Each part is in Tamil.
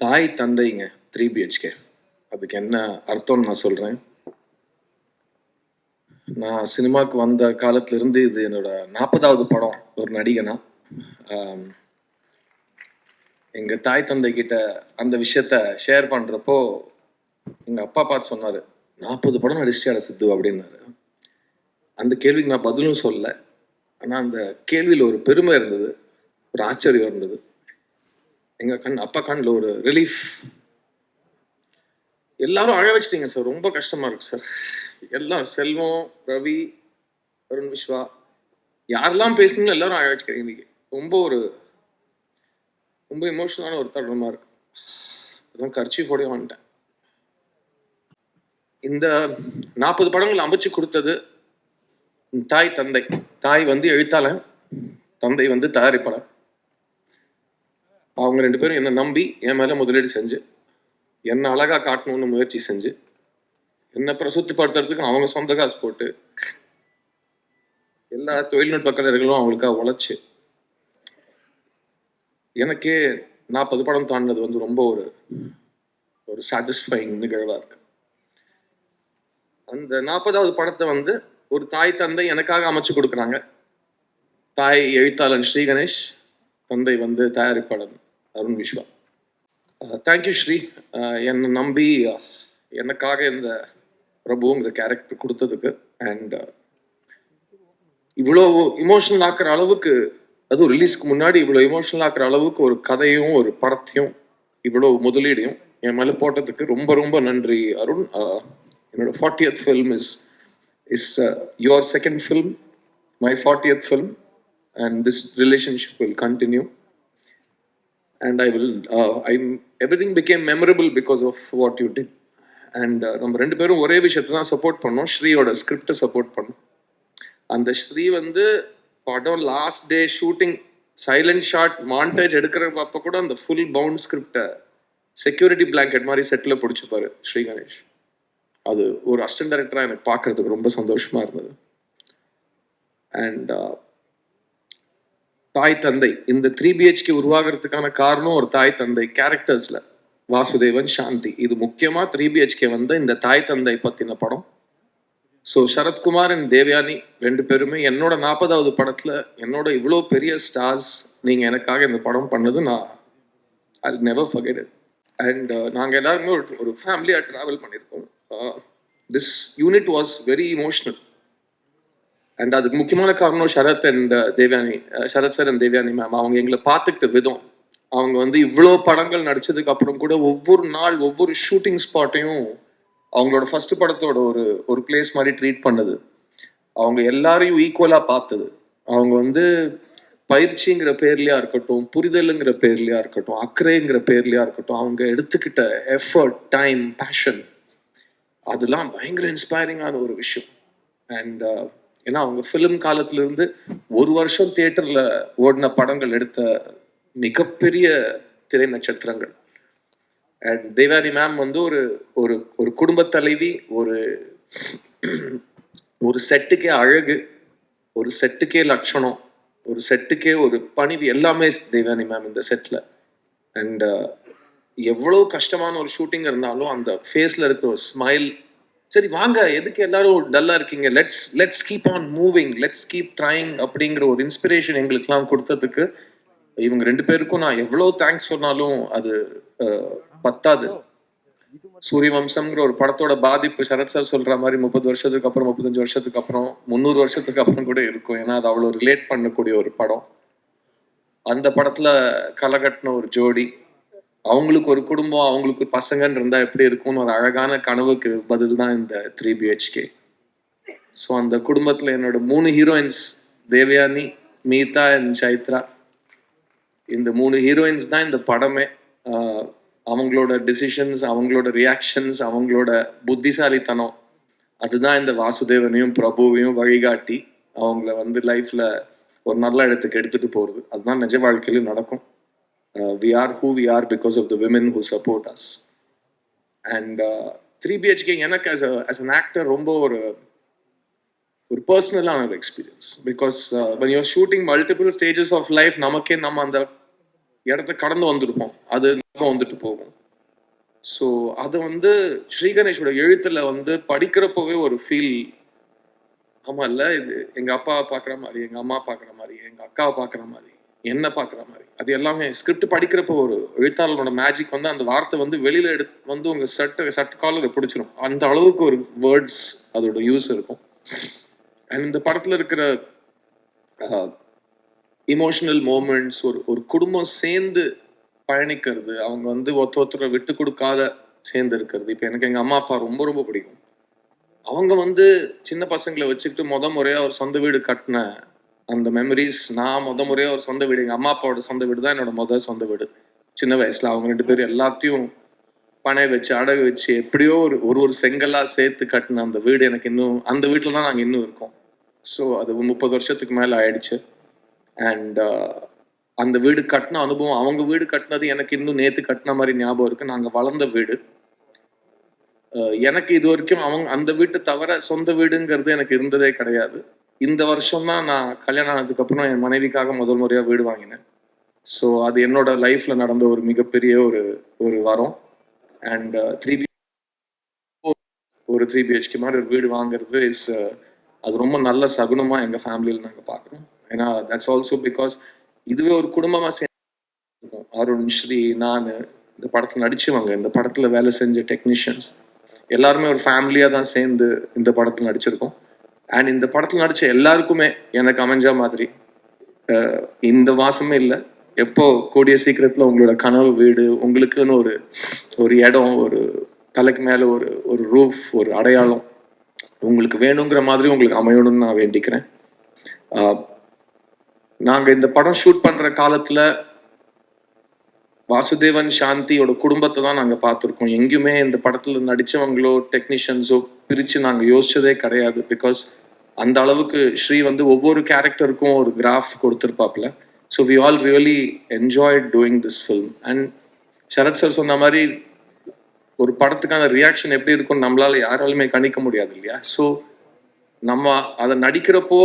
தாய் தந்தைங்க 3 BHK. அதுக்கு என்ன அர்த்தம்னு நான் சொல்கிறேன். நான் சினிமாவுக்கு வந்த காலத்திலிருந்து இது என்னோட 40வது படம் ஒரு நடிகனா. எங்கள் தாய் தந்தை கிட்ட அந்த விஷயத்த ஷேர் பண்ணுறப்போ எங்கள் அப்பா பார்த்து சொன்னார், 40 படம் நடிச்சிட்டாரு சித்து அப்படின்னாரு. அந்த கேள்விக்கு நான் பதிலும் சொல்லலை. ஆனால் அந்த கேள்வியில் ஒரு பெருமை இருந்தது, ஒரு ஆச்சரியம் இருந்தது. எங்கள் அப்பா கண்ணில் ஒரு ரிலீஃப். எல்லாரும் அழ வச்சிட்டீங்க சார், ரொம்ப கஷ்டமா இருக்கு சார். எல்லாம் செல்வம், ரவி, அருண் விஸ்வா, யாரெல்லாம் பேசுனீங்களோ எல்லாரும் அழ வச்சுக்கிறீங்க. இன்னைக்கு ரொம்ப எமோஷனலான ஒரு தருணமா இருக்கு. அதான் கர்ச்சீஃபோடய வந்துட்டேன். இந்த 40 படங்கள் அமைச்சு கொடுத்தது தாய் தந்தை. தாய் வந்து எழுத்தாளன், தந்தை வந்து தயாரிப்பாளர். அவங்க 2 பேரும் என்னை நம்பி என் மேல முதலீடு செஞ்சு என்ன அழகா காட்டணும்னு முயற்சி செஞ்சு என்னை பிரசுத்திப்படுத்துறதுக்கு அவங்க சொந்த காசு போட்டு எல்லா தொழில்நுட்ப கலைஞர்களும் அவங்களுக்காக உழைச்சு எனக்கே 40 படம் தாண்டினது வந்து ரொம்ப ஒரு சாட்டிஸ்ஃபைங் நிகழ்வா இருக்கு. அந்த 40வது படத்தை வந்து ஒரு தாய் தந்தை எனக்காக அமைச்சு கொடுக்குறாங்க. தாய் எழுத்தாளன் ஸ்ரீ கணேஷ், தந்தை வந்து தயாரிப்பாளர் அருண் விஸ்வா. தேங்க்யூ ஸ்ரீ, என்னை நம்பி எனக்காக இந்த பிரபுங்கிற கேரக்டர் கொடுத்ததுக்கு. அண்ட் இவ்வளோ இமோஷனல் ஆக்குற அளவுக்கு, அதுவும் ரிலீஸ்க்கு முன்னாடி இவ்வளோ இமோஷனல் ஆக்குற அளவுக்கு ஒரு கதையும் ஒரு படத்தையும் இவ்வளோ முதலீடையும் என் மேலே போட்டதுக்கு ரொம்ப ரொம்ப நன்றி அருண். என்னோட 40th film is your second film, my 40th film, and this relationship will continue, and everything became memorable because of what you did. And நம்ம 2 பேரும் ஒரே விஷயத்தை தான் சப்போர்ட் பண்ணோம், ஸ்ரீயோட ஸ்கிரிப்டை சப்போர்ட் பண்ணோம். அந்த ஸ்ரீ வந்து படம் last day shooting silent shot montage எடுக்கிறப்ப கூட அந்த ஃபுல் பவுண்ட் ஸ்கிரிப்டை செக்யூரிட்டி பிளாங்கெட் மாதிரி செட்டில் பிடிச்சிப்பாரு ஸ்ரீ கணேஷ். அது ஒரு அசிஸ்டன்ட் டைரக்டராக எனக்கு பார்க்கறதுக்கு ரொம்ப சந்தோஷமா இருந்தது. அண்ட் தாய் தந்தை இந்த 3BHK உருவாகிறதுக்கான காரணம் ஒரு தாய் தந்தை கேரக்டர்ஸ்ல வாசுதேவன், சாந்தி. இது முக்கியமா 3BHK வந்து இந்த தாய் தந்தை பத்தின படம். ஸோ சரத்குமார் அண்ட் தேவயானி 2 பேருமே என்னோட 40வது படத்துல என்னோட இவ்வளோ பெரிய ஸ்டார்ஸ் நீங்க எனக்காக இந்த படம் பண்ணது நான் I never forget it. And நாங்கள் எல்லாருமே ஒரு ஃபேமிலியாக ட்ராவல் பண்ணியிருக்கோம். This unit was very emotional. And அதுக்கு முக்கியமான காரணம் Sarath sir and Devayani ma'am. அவங்க எங்களை பார்த்துக்கிட்ட விதம், அவங்க வந்து இவ்வளோ படங்கள் நடிச்சதுக்கு அப்புறம் கூட ஒவ்வொரு நாள் ஒவ்வொரு ஷூட்டிங் ஸ்பாட்டையும் அவங்களோட ஃபர்ஸ்ட் படத்தோட ஒரு பிளேஸ் மாதிரி ட்ரீட் பண்ணது. அவங்க எல்லாரையும் ஈக்குவலாக பார்த்தது. அவங்க வந்து பயிற்சிங்கிற பேர்லையா இருக்கட்டும், புரிதலுங்கிற பேர்லையா இருக்கட்டும், அக்கறைங்கிற பேர்லையா இருக்கட்டும், அவங்க எடுத்துக்கிட்ட எஃபர்ட், டைம், பேஷன், அதெல்லாம் பயங்கர இன்ஸ்பைரிங்கான ஒரு விஷயம். அண்ட் ஏன்னா அவங்க ஃபிலிம் காலத்திலிருந்து 1 வருஷம் தியேட்டரில் ஓடின படங்கள் எடுத்த மிகப்பெரிய திரை நட்சத்திரங்கள். அண்ட் தேவானி மேம் வந்து ஒரு குடும்ப தலைவி, ஒரு செட்டுக்கே அழகு, ஒரு செட்டுக்கே லட்சணம், ஒரு செட்டுக்கே ஒரு பணிவு, எல்லாமே தேவானி மேம் இந்த செட்டில். அண்ட் எவ்வளோ கஷ்டமான ஒரு ஷூட்டிங் இருந்தாலும் அந்த ஃபேஸில் இருக்கிற ஒரு ஸ்மைல், சரி வாங்க எதுக்கு எல்லாரும் டல்லா இருக்கீங்க, let's keep on moving, let's keep trying அப்படிங்கிற ஒரு இன்ஸ்பிரேஷன் எங்களுக்குலாம் கொடுத்ததுக்கு இவங்க 2 பேருக்கும் நான் எவ்வளோ தேங்க்ஸ் சொன்னாலும் அது பத்தாது. சூரியவம்சம்ங்கிற ஒரு படத்தோட பாதிப்பு சரத் சார் சொல்ற மாதிரி 30 வருஷத்துக்கு அப்புறம், 35 வருஷத்துக்கு அப்புறம், 300 வருஷத்துக்கு அப்புறம் கூட இருக்கும். ஏன்னா அது அவ்வளோ ரிலேட் பண்ணக்கூடிய ஒரு படம். அந்த படத்துல கலகட்டின ஒரு ஜோடி, அவங்களுக்கு ஒரு குடும்பம், அவங்களுக்கு ஒரு பசங்கன்னு இருந்தா எப்படி இருக்கும்னு ஒரு அழகான கனவுக்கு பதில் தான் இந்த 3BHK. ஸோ அந்த குடும்பத்துல என்னோட 3 heroines Devayani, Meetha and Chaitra. இந்த 3 ஹீரோயின்ஸ் தான் இந்த படமே. அவங்களோட டிசிஷன்ஸ், அவங்களோட ரியாக்ஷன்ஸ், அவங்களோட புத்திசாலித்தனம், அதுதான் இந்த வாசுதேவனையும் பிரபுவையும் வழிகாட்டி அவங்கள வந்து லைஃப்ல ஒரு நல்ல இடத்துக்கு எடுத்துட்டு போறது. அதுதான் நிஜ வாழ்க்கையிலும் நடக்கும். We are who we are because of the women who support us. And 3BHK எனக்கு as an actor ரொம்ப ஒரு பர்சனலான ஒரு experience. Because when you're shooting multiple stages of life, நமக்கே நம்ம அந்த இடத்த கடந்து வந்திருப்போம். அது வந்துட்டு போகும். ஸோ அது வந்து ஸ்ரீகணேஷோட எழுத்துல வந்து படிக்கிறப்பவே ஒரு ஃபீல், ஆமா இல்ல இது எங்க அப்பா பார்க்குற மாதிரி, எங்க அம்மா பார்க்குற மாதிரி, எங்க அக்காவை பார்க்குற மாதிரி, என்ன பார்க்குற மாதிரி, அது எல்லாமே ஸ்கிரிப்ட் படிக்கிறப்போ ஒரு எழுத்தாளரோட மேஜிக் வந்து அந்த வார்த்தை வந்து வெளியில எடுத்து வந்து உங்க சட்ட காலரை பிடிச்சிரும். அந்த அளவுக்கு ஒரு வேர்ட்ஸ் அதோட யூஸ் இருக்கும். அண்ட் இந்த படத்துல இருக்கிற இமோஷனல் மூமெண்ட்ஸ், ஒரு குடும்பம் சேர்ந்து பயணிக்கிறது, அவங்க வந்து ஒருத்தரை விட்டு கொடுக்காத சேர்ந்து இருக்கிறது. இப்போ எனக்கு எங்க அம்மா அப்பா ரொம்ப ரொம்ப பிடிக்கும். அவங்க வந்து சின்ன பசங்களை வச்சுக்கிட்டு முறையா ஒரு சொந்த வீடு கட்டின அந்த மெமரிஸ், நான் முறையா ஒரு சொந்த வீடு, எங்க அம்மா அப்பாவோட சொந்த வீடு தான் என்னோட சொந்த வீடு. சின்ன வயசுல அவங்க 2 பேரும் எல்லாத்தையும் பனை வச்சு அடகு வச்சு எப்படியோ ஒரு செங்கல்லா சேர்த்து கட்டின அந்த வீடு எனக்கு இன்னும், அந்த வீட்டில் தான் நாங்கள் இன்னும் இருக்கோம். ஸோ அது 30 வருஷத்துக்கு மேலே ஆயிடுச்சு. அண்ட் அந்த வீடு கட்டின அனுபவம், அவங்க வீடு கட்டினது எனக்கு இன்னும் நேற்று கட்டின மாதிரி ஞாபகம் இருக்கு. நாங்கள் வளர்ந்த வீடு. எனக்கு இது வரைக்கும் அவங்க அந்த வீட்டை தவிர சொந்த வீடுங்கிறது எனக்கு இருந்ததே கிடையாது. இந்த வருஷம் தான் நான் கல்யாணம் ஆனதுக்கு அப்புறம் என் மனைவிக்காக முதல் முறையாக வீடு வாங்கினேன். ஸோ அது என்னோட லைஃப்ல நடந்த ஒரு மிகப்பெரிய ஒரு வரம். அண்ட் 3 BHK மாதிரி ஒரு வீடு வாங்குறது அது ரொம்ப நல்ல சகுனமா எங்க ஃபேமிலியில் நாங்கள் பார்க்குறோம். ஏன்னா தட்ஸ் ஆல்சோ பிகாஸ் இதுவே ஒரு குடும்பமாக சேர்ந்து அருண், ஸ்ரீ, நான் இந்த படத்தில் நடிச்சவங்க, இந்த படத்தில் வேலை செஞ்ச டெக்னீஷியன்ஸ் எல்லாருமே ஒரு ஃபேமிலியாக தான் சேர்ந்து இந்த படத்தில் நடிச்சிருக்கோம். அண்ட் இந்த படத்தில் நடித்த எல்லாருக்குமே எனக்கு அமைஞ்ச மாதிரி இந்த வாசமே இல்லை. எப்போ கூடிய சீக்கிரத்தில் உங்களோட கனவு வீடு, உங்களுக்குன்னு ஒரு இடம், ஒரு தலைக்கு மேலே ஒரு ரூஃப், ஒரு அடையாளம் உங்களுக்கு வேணுங்கிற மாதிரி உங்களுக்கு அமையணும்னு நான் வேண்டிக்கிறேன். நாங்கள் இந்த படம் ஷூட் பண்ணுற காலத்தில் வாசுதேவன், சாந்தியோட குடும்பத்தை தான் நாங்கள் பார்த்துருக்கோம். எங்கேயுமே இந்த படத்தில் நடித்தவங்களோ டெக்னீஷியன்ஸோ பிரித்து நாங்கள் யோசிச்சதே கிடையாது. பிகாஸ் அந்த அளவுக்கு ஸ்ரீ வந்து ஒவ்வொரு கேரக்டருக்கும் ஒரு கிராஃப் கொடுத்துருப்பாப்புல. So we all really enjoyed doing this film. And Sarath sir சொன்ன மாதிரி ஒரு படத்துக்கான ரியாக்ஷன் எப்படி இருக்கும்னு நம்மளால யாராலுமே கணிக்க முடியாது இல்லையா? ஸோ நம்ம அதை நடிக்கிறப்போ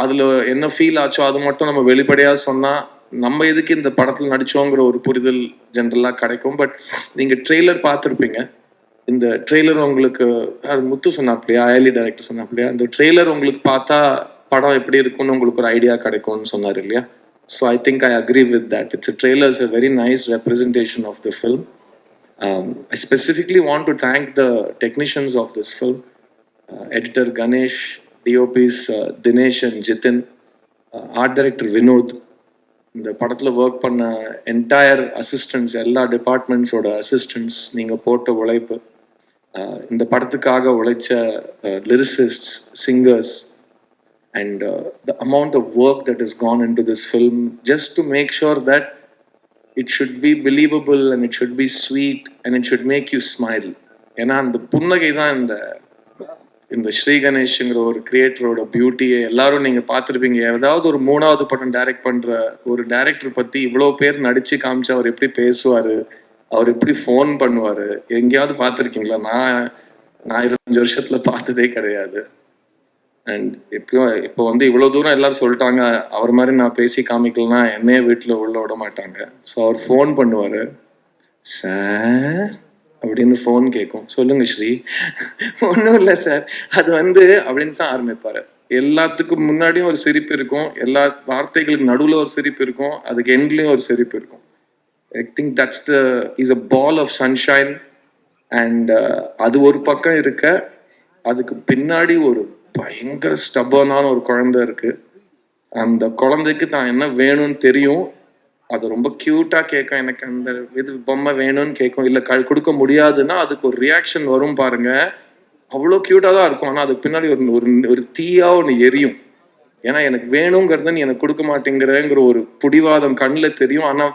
அதில் என்ன ஃபீல் ஆச்சோ அது மட்டும் நம்ம வெளிப்படையாக சொன்னால் நம்ம எதுக்கு இந்த படத்தில் நடித்தோங்கிற ஒரு புரிதல் ஜென்ரலாக கிடைக்கும். பட் நீங்கள் ட்ரெய்லர் பார்த்துருப்பீங்க. இந்த ட்ரெய்லர் உங்களுக்கு முத்து சொன்னாப்லையா, அயலி டைரக்டர் சொன்னாப்லையா, இந்த ட்ரெய்லர் உங்களுக்கு பார்த்தா படம் எப்படி இருக்கும்னு உங்களுக்கு ஒரு ஐடியா கிடைக்கும்னு சொன்னார் இல்லையா? So I think I agree with that. Trailer is a very nice representation of the film. I specifically want to thank the technicians of this film, editor Ganesh, DOPs Dinesh and Jitin, art director Vinod, இந்த படத்தில் ஒர்க் பண்ண என்டையர் அசிஸ்டன்ட்ஸ், எல்லா டிபார்ட்மெண்ட்ஸோட அசிஸ்டன்ட்ஸ், நீங்கள் போட்ட உழைப்பு, இந்த படத்துக்காக உழைச்ச லிரிசிஸ்ட்ஸ், singers, and the amount of work that has gone into this film just to make sure that it should be believable and it should be sweet and it should make you smile. ஏன்னா அந்த புன்னகை தான் இந்த ஸ்ரீ கணேஷ்ங்கிற ஒரு கிரியேட்டரோட பியூட்டியை எல்லாரும் நீங்கள் பார்த்துருப்பீங்க. ஏதாவது ஒரு 3வது படம் டைரக்ட் பண்ணுற ஒரு டைரக்டர் பற்றி இவ்வளோ பேர் நடித்து காமிச்சு அவர் எப்படி பேசுவார், அவர் எப்படி ஃபோன் பண்ணுவார், எங்கேயாவது பார்த்துருக்கீங்களா? நான் 25 வருஷத்தில் பார்த்ததே கிடையாது. அண்ட் இப்போ வந்து இவ்வளோ தூரம் எல்லாரும் சொல்லிட்டாங்க, அவர் மாதிரி நான் பேசி காமிக்கலன்னா என்னையே வீட்டில் உள்ள விட மாட்டாங்க. ஸோ அவர் ஃபோன் பண்ணுவார், சார் அப்படின்னு ஃபோன் கேட்கும், சொல்லுங்க ஸ்ரீ, ஒன்றும் இல்லை சார், அது வந்து அப்படின்னு தான் ஆரம்பிப்பார். எல்லாத்துக்கும் முன்னாடியும் ஒரு சிரிப்பு இருக்கும், எல்லா வார்த்தைகளுக்கு நடுவில் ஒரு சிரிப்பு இருக்கும், அதுக்கு எண்ட்லேயும் ஒரு சிரிப்பு இருக்கும். I think that's is a ball of sunshine. And அது ஒரு பக்கம் இருக்க, அதுக்கு பின்னாடி ஒரு பயங்கர ஸ்டபர்னான ஒரு குழந்தை இருக்கு. அந்த குழந்தைக்கு தான் என்ன வேணும்னு தெரியும், அது ரொம்ப கியூட்டா கேட்கும், எனக்கு அந்த இது பொம்மை வேணும்னு கேட்கும். இல்லை கொடுக்க முடியாதுன்னா அதுக்கு ஒரு ரியாக்ஷன் வரும் பாருங்க, அவ்வளோ கியூட்டா தான் இருக்கும். ஆனால் அதுக்கு பின்னாடி ஒரு தீயா ஒன்று எரியும். ஏன்னா எனக்கு வேணுங்கிறத நீ எனக்கு கொடுக்க மாட்டேங்கிறங்கிற ஒரு புடிவாதம் கண்ணில் தெரியும். ஆனால்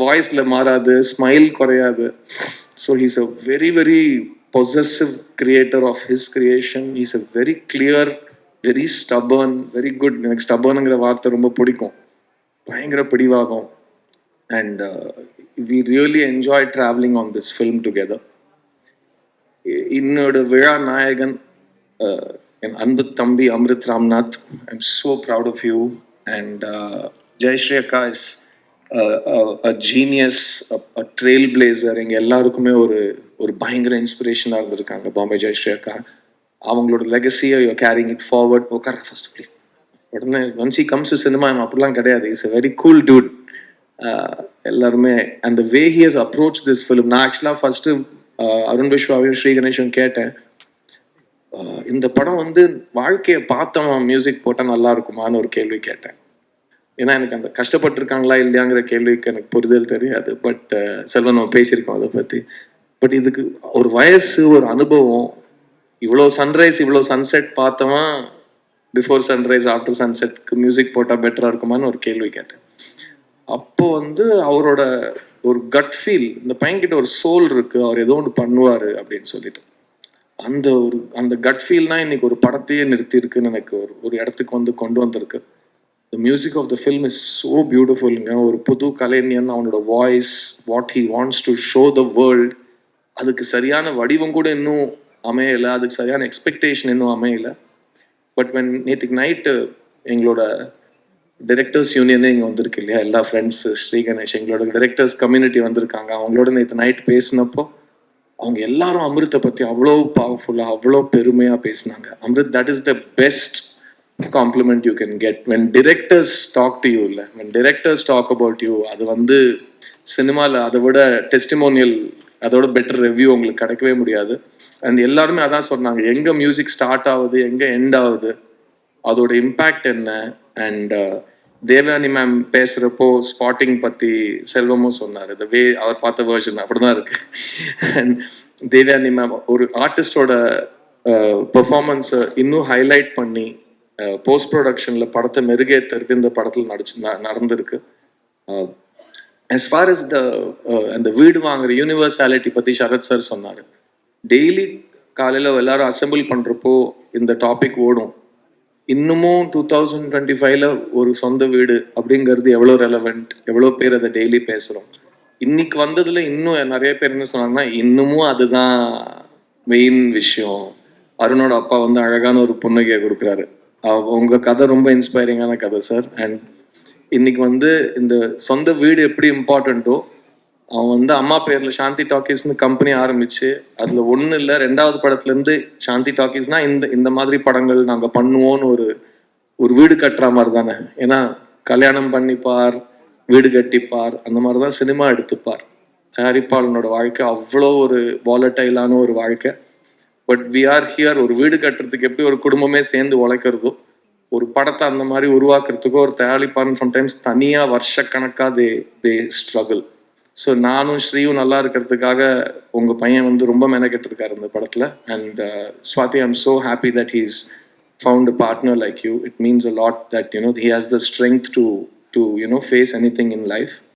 வாய்ஸ்ல மாறாது, ஸ்மைல் குறையாது. So he's a very very possessive creator of his creation. He's a very clear, very stubborn, very good. எனக்கு ஸ்டபர்னுங்கிற வார்த்தை ரொம்ப பிடிக்கும், பயங்கர பிடிவாகும். And we really enjoyed traveling on this film together. என்னோட விழா நாயகன் என் அன்பு தம்பி Amrit Ramnath, I'm so proud of you. And Jayashree Akka is a genius, a trailblazer. எங்கள் எல்லாருக்குமே ஒரு பயங்கர இன்ஸ்பிரேஷனாக இருந்திருக்காங்க பாம்பே ஜெயஸ்ரீ அக்கா. அவங்களோட லெகசியை யூ கேரிங் இட் ஃபார்வர்ட். உட்கார ஃபர்ஸ்ட் ப்ளீஸ். உடனே once he comes to cinema அப்படிலாம் கிடையாது. It's a very cool dude. எல்லாருமே அந்த way he has approach this film. நான் ஆக்சுவலாக ஃபர்ஸ்ட்டு அருண் விஸ்வாவையும் ஸ்ரீ கணேஷும் கேட்டேன், இந்த படம் வந்து வாழ்க்கையை பார்த்தவன் மியூசிக் போட்டால் நல்லா இருக்குமான்னு ஒரு கேள்வி கேட்டேன். ஏன்னா எனக்கு அந்த கஷ்டப்பட்டிருக்காங்களா இல்லையாங்கிற கேள்விக்கு எனக்கு புரிதல் தெரியாது. பட் செல்வன் நம்ம பேசியிருக்கோம் அதை பற்றி. பட் இதுக்கு ஒரு வயசு, ஒரு அனுபவம், இவ்வளோ சன்ரைஸ் இவ்வளோ சன்செட் பார்த்தவன் பிஃபோர் சன்ரைஸ் ஆஃப்டர் சன்செட்க்கு மியூசிக் போட்டால் பெட்டராக இருக்குமான்னு ஒரு கேள்வி கேட்டேன். அப்போ வந்து அவரோட ஒரு கட் ஃபீல், இந்த பையன்கிட்ட ஒரு சோல் இருக்கு, அவர் ஏதோ ஒன்று பண்ணுவார் அப்படின்னு சொல்லிட்டு, அந்த கட் ஃபீல்னா இன்னைக்கு ஒரு படத்தையே நிறுத்தியிருக்குன்னு எனக்கு ஒரு இடத்துக்கு வந்து கொண்டு வந்திருக்கு. The music of the film is so beautiful. ஒரு புது கலைஞன், அவனோட voice, what he wants to show the world, அதுக்கு சரியான வடிவம் கூட இன்னும் அமையலை, அதுக்கு சரியான எக்ஸ்பெக்டேஷன் இன்னும் அமையலை. பட் வென் நேற்றுக்கு நைட்டு எங்களோட டைரக்டர்ஸ் யூனியனே இங்கே வந்திருக்கு இல்லையா, எல்லா ஃப்ரெண்ட்ஸு, ஸ்ரீ கணேஷ், எங்களோட டைரக்டர்ஸ் கம்யூனிட்டி வந்திருக்காங்க. அவங்களோட நேற்று நைட் பேசினப்போ அவங்க எல்லாரும் அமிர்த்தை பற்றி அவ்வளோ பவர்ஃபுல்லாக, அவ்வளோ பெருமையாக பேசினாங்க. Amrit, that is the best compliment you can get when directors talk to you. When directors talk about you, அது வந்து சினிமாவில் அதை விட டெஸ்டிமோனியல், அதோட பெட்டர் ரிவ்யூ உங்களுக்கு கிடைக்கவே முடியாது. அண்ட் எல்லாருமே அதான் சொன்னாங்க, எங்கே மியூசிக் ஸ்டார்ட் ஆகுது, எங்கே எண்ட் ஆகுது, அதோட இம்பேக்ட் என்ன. அண்ட் தேவயானி மேம் பேசுகிறப்போ ஸ்பாட்டிங் பற்றி செல்வமும் சொன்னார். இந்த வே அவர் பார்த்த வேர்ஷன் அப்படி தான் இருக்கு. அண்ட் தேவயானி மேம் ஒரு ஆர்டிஸ்டோட பெர்ஃபார்மன்ஸை இன்னும் ஹைலைட் பண்ணி போஸ்ட் ப்ரொடக்ஷனில் படத்தை மெருகேற்றுறது இந்த படத்தில் நடந்திருக்கு. as far as அந்த வீடு வாங்குற யூனிவர்சாலிட்டி பற்றி சரத் சார் சொன்னார். டெய்லி காலையில் எல்லாரும் அசம்பிள் பண்ணுறப்போ இந்த டாபிக் ஓடும். இன்னமும் 2025 ஒரு சொந்த வீடு அப்படிங்கிறது எவ்வளோ ரெலவெண்ட், எவ்வளோ பேர் அதை டெய்லி பேசுகிறோம். இன்னைக்கு வந்ததில் இன்னும் நிறைய பேர் என்ன சொன்னாங்கன்னா, இன்னமும் அதுதான் மெயின் விஷயம். அருணோட அப்பா வந்து அழகான ஒரு புன்னகையை கொடுக்குறாரு. உங்கள் கதை ரொம்ப இன்ஸ்பைரிங்கான கதை சார். அண்ட் இன்னைக்கு வந்து இந்த சொந்த வீடு எப்படி இம்பார்ட்டண்ட்டோ, அவன் வந்து அம்மா பேரில் சாந்தி டாக்கீஸ்னு கம்பெனி ஆரம்பிச்சு அதில் ஒன்றும் இல்லை, 2வது படத்துலேருந்து சாந்தி டாக்கீஸ்னால் இந்த மாதிரி படங்கள் நாங்கள் பண்ணுவோன்னு ஒரு வீடு கட்டுற மாதிரி தானே. ஏன்னா கல்யாணம் பண்ணிப்பார், வீடு கட்டிப்பார், அந்த மாதிரி தான் சினிமா எடுத்துப்பார். தயாரிப்பாளனோட வாழ்க்கை அவ்வளோ ஒரு வாலட்டைலான ஒரு வாழ்க்கை. But we are here. ஒரு வீடு கட்டுறதுக்கு எப்படி ஒரு குடும்பமே சேர்ந்து உழைக்கிறதோ, ஒரு படத்தை அந்த மாதிரி உருவாக்குறதுக்கோ ஒரு தயாரிப்பான்னு சம்டைம்ஸ் தனியாக வருஷக்கணக்காக தே ஸ்ட்ரகிள். ஸோ நானும் ஸ்ரீயும் நல்லா இருக்கிறதுக்காக உங்கள் பையன் வந்து ரொம்ப மெனக்கெட்டு இருக்காரு இந்த படத்தில். And Swathi, I'm so happy that he's found a partner like you. It means a lot that he has the strength to face anything in life.